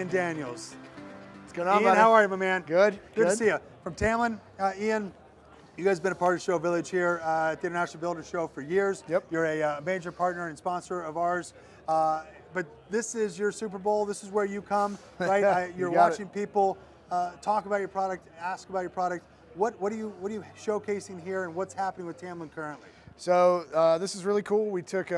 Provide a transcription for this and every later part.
Ian Daniels. What's going on, Ian, buddy? how are you, my man? Good. Good to see you. From TAMLYN, Ian, you guys have been a part of Show Village here at the International Builder Show for years. Yep. You're a major partner and sponsor of ours. But this is your Super Bowl. This is where you come, right? You're watching people talk about your product, ask about your product. What are you showcasing here, and what's happening with TAMLYN currently? So this is really cool. We took,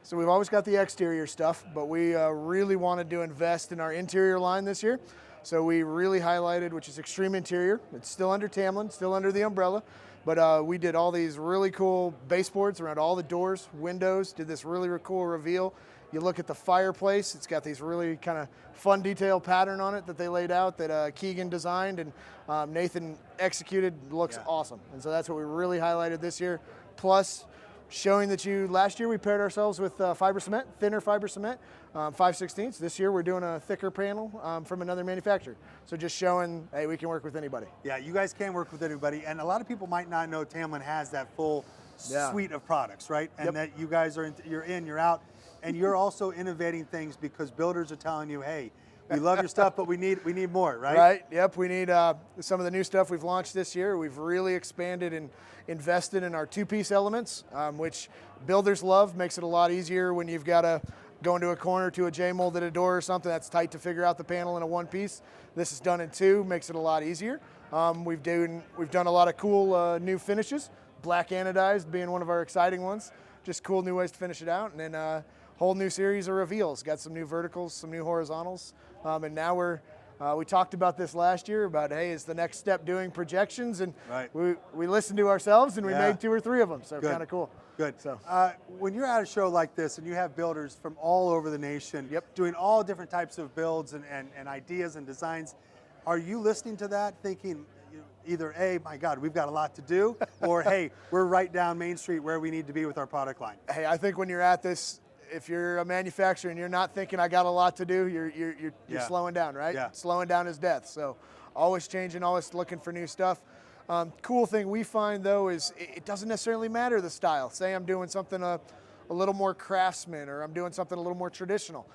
so we've always got the exterior stuff, but we really wanted to invest in our interior line this year. So we really highlighted, which is Extreme Interior. It's still under TAMLYN, still under the umbrella, but we did all these really cool baseboards around all the doors, windows, did this really cool reveal. You look at the fireplace, it's got these really kind of fun detail pattern on it that they laid out that Keegan designed and Nathan executed. Looks awesome. And so that's what we really highlighted this year. Plus, showing that last year we paired ourselves with fiber cement, thinner fiber cement, 5/16. This year we're doing a thicker panel from another manufacturer. So just showing, hey, we can work with anybody. Yeah, you guys can work with anybody. And a lot of people might not know TAMLYN has that full suite of products, right? And that you guys are, you're in, you're out. And you're also innovating things because builders are telling you, hey, we love your stuff, but we need more, right? Right, yep, we need some of the new stuff we've launched this year. We've really expanded and invested in our two-piece elements, which builders love. Makes it a lot easier when you've got to go into a corner to a J-molded door or something that's tight to figure out the panel in a one piece. This is done in two, makes it a lot easier. We've done a lot of cool new finishes, black anodized being one of our exciting ones. Just cool new ways to finish it out. And then whole new series of reveals. Got some new verticals, some new horizontals, and now we talked about this last year about, hey, is the next step doing projections? And we listened to ourselves and we made 2 or 3 of them, so kind of cool. Good. So when you're at a show like this and you have builders from all over the nation doing all different types of builds and ideas and designs, are you listening to that thinking, either A, my God, we've got a lot to do, or hey, we're right down Main Street where we need to be with our product line? Hey, I think when you're at this, if you're a manufacturer and you're not thinking I got a lot to do, you're slowing down, right? Yeah. Slowing down is death. So always changing, always looking for new stuff. Cool thing we find though is it doesn't necessarily matter the style. Say I'm doing something a little more craftsman, or I'm doing something a little more traditional.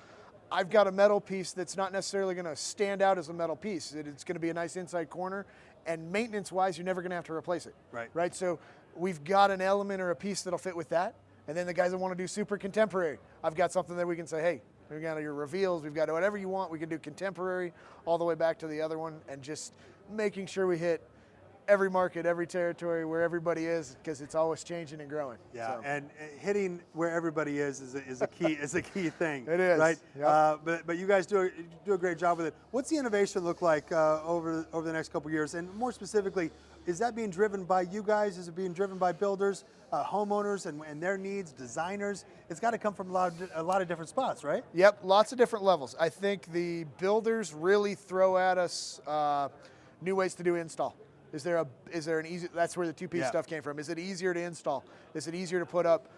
I've got a metal piece that's not necessarily going to stand out as a metal piece. It's going to be a nice inside corner, and maintenance-wise, you're never going to have to replace it. Right. So we've got an element or a piece that'll fit with that. And then the guys that want to do super contemporary, I've got something that we can say, hey, we've got your reveals, we've got whatever you want. We can do contemporary all the way back to the other one, and just making sure we hit every market, every territory where everybody is, because it's always changing and growing. Yeah, so. And hitting where everybody is a key thing. It is, right? Yep. But you guys do a great job with it. What's the innovation look like over the next couple of years? And more specifically, is that being driven by you guys? Is it being driven by builders, homeowners, and their needs, designers? It's got to come from a lot of different spots, right? Yep, lots of different levels. I think the builders really throw at us new ways to do install. Is there an easy? That's where the two-piece stuff came from. Is it easier to install? Is it easier to put up?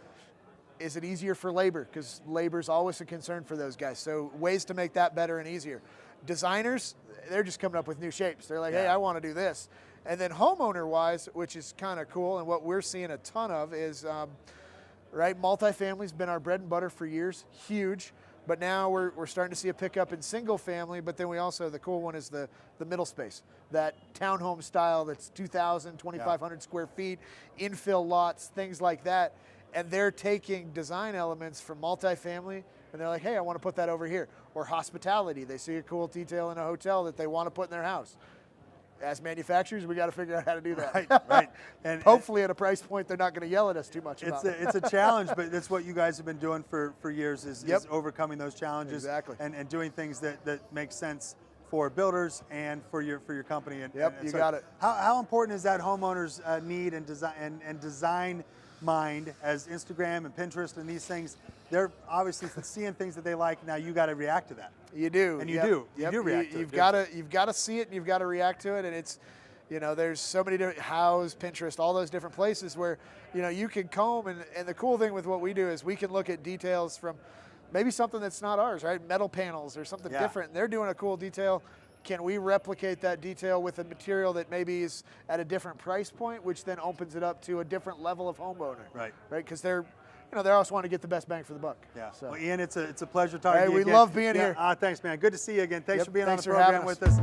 Is it easier for labor? Because labor is always a concern for those guys. So ways to make that better and easier. Designers, they're just coming up with new shapes. They're like, hey, I want to do this. And then homeowner-wise, which is kind of cool, and what we're seeing a ton of is, multifamily's been our bread and butter for years, huge. But now we're starting to see a pickup in single family, but then we also, the cool one is the middle space, that townhome style that's 2,000, 2,500 square feet, infill lots, things like that. And they're taking design elements from multifamily, and they're like, hey, I want to put that over here. Or hospitality, they see a cool detail in a hotel that they want to put in their house. As manufacturers, we got to figure out how to do that. Right. And hopefully at a price point they're not going to yell at us too much about it. It's a challenge, but that's what you guys have been doing for years is overcoming those challenges and doing things that make sense for builders and for your company. And, you got it. How important is that homeowners need and design mind as Instagram and Pinterest and these things? They're obviously seeing things that they like. Now you got to react to that. You do, and you do. You do react to it. You've got to see it, and you've got to react to it. And it's, there's so many different Houzz, Pinterest, all those different places where, you can comb. And the cool thing with what we do is we can look at details from maybe something that's not ours, right? Metal panels or something different. And they're doing a cool detail. Can we replicate that detail with a material that maybe is at a different price point, which then opens it up to a different level of homeowner? Right. Because they're they always want to get the best bang for the buck. Yeah. So. Well, Ian, it's a pleasure talking to you we again. love being here. Thanks, man. Good to see you again. Thanks for being on the for program having with us.